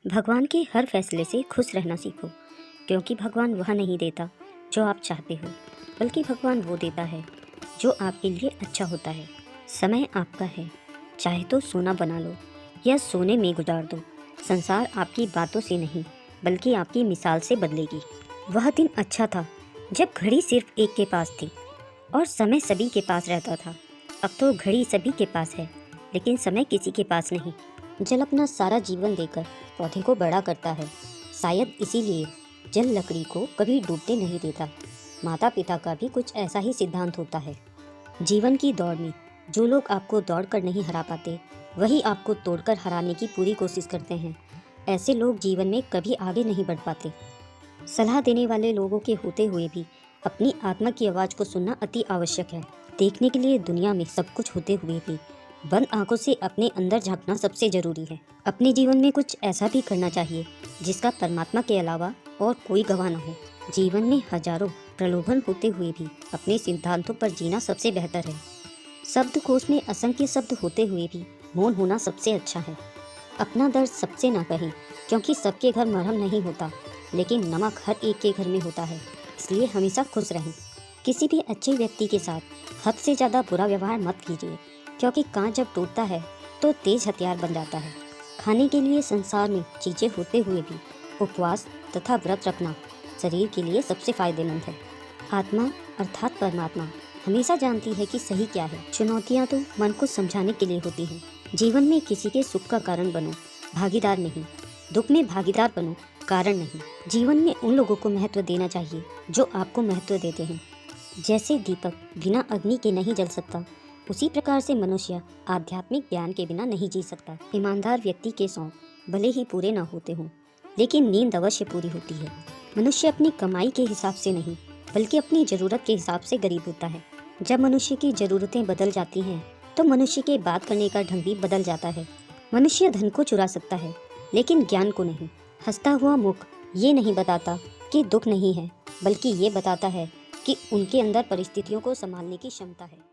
भगवान के हर फैसले से खुश रहना सीखो, क्योंकि भगवान वह नहीं देता जो आप चाहते हो, बल्कि भगवान वो देता है जो आपके लिए अच्छा होता है। समय आपका है, चाहे तो सोना बना लो या सोने में गुजार दो। संसार आपकी बातों से नहीं बल्कि आपकी मिसाल से बदलेगी। वह दिन अच्छा था जब घड़ी सिर्फ एक के पास थी और समय सभी के पास रहता था। अब तो घड़ी सभी के पास है, लेकिन समय किसी के पास नहीं। जल अपना सारा जीवन देकर पौधे को बड़ा करता है। शायद इसीलिए जल लकड़ी को कभी डूबते नहीं देता। माता पिता का भी कुछ ऐसा ही सिद्धांत होता है। जीवन की दौड़ में जो लोग आपको दौड़ कर नहीं हरा पाते, वही आपको तोड़कर हराने की पूरी कोशिश करते हैं। ऐसे लोग जीवन में कभी आगे नहीं बढ़ पाते। सलाह देने वाले लोगों के होते हुए भी अपनी आत्मा की आवाज़ को सुनना अति आवश्यक है। देखने के लिए दुनिया में सब कुछ होते हुए भी बंद आंखों से अपने अंदर झांकना सबसे जरूरी है। अपने जीवन में कुछ ऐसा भी करना चाहिए जिसका परमात्मा के अलावा और कोई गवाह न हो। जीवन में हजारों प्रलोभन होते हुए भी अपने सिद्धांतों पर जीना सबसे बेहतर है। शब्दकोश में असंख्य शब्द होते हुए भी मौन होना सबसे अच्छा है। अपना दर्द सबसे ना कहें, क्योंकि सबके घर मरहम नहीं होता, लेकिन नमक हर एक के घर में होता है। इसलिए हमेशा खुश रहें। किसी भी अच्छे व्यक्ति के साथ हद से ज़्यादा बुरा व्यवहार मत कीजिए, क्योंकि कांच जब टूटता है तो तेज हथियार बन जाता है। खाने के लिए संसार में चीज़ें होते हुए भी उपवास तथा व्रत रखना शरीर के लिए सबसे फायदेमंद है। आत्मा अर्थात परमात्मा हमेशा जानती है कि सही क्या है। चुनौतियाँ तो मन को समझाने के लिए होती हैं। जीवन में किसी के सुख का कारण बनो, भागीदार नहीं। दुख में भागीदार बनो, कारण नहीं। जीवन में उन लोगों को महत्व देना चाहिए जो आपको महत्व देते हैं। जैसे दीपक बिना अग्नि के नहीं जल सकता, उसी प्रकार से मनुष्य आध्यात्मिक ज्ञान के बिना नहीं जी सकता। ईमानदार व्यक्ति के शौक भले ही पूरे ना होते हों, लेकिन नींद अवश्य पूरी होती है। मनुष्य अपनी कमाई के हिसाब से नहीं बल्कि अपनी ज़रूरत के हिसाब से गरीब होता है। जब मनुष्य की ज़रूरतें बदल जाती हैं तो मनुष्य के बात करने का ढंग भी बदल जाता है। मनुष्य धन को चुरा सकता है, लेकिन ज्ञान को नहीं। हंसता हुआ मुख ये नहीं बताता कि दुख नहीं है, बल्कि ये बताता है कि उनके अंदर परिस्थितियों को संभालने की क्षमता है।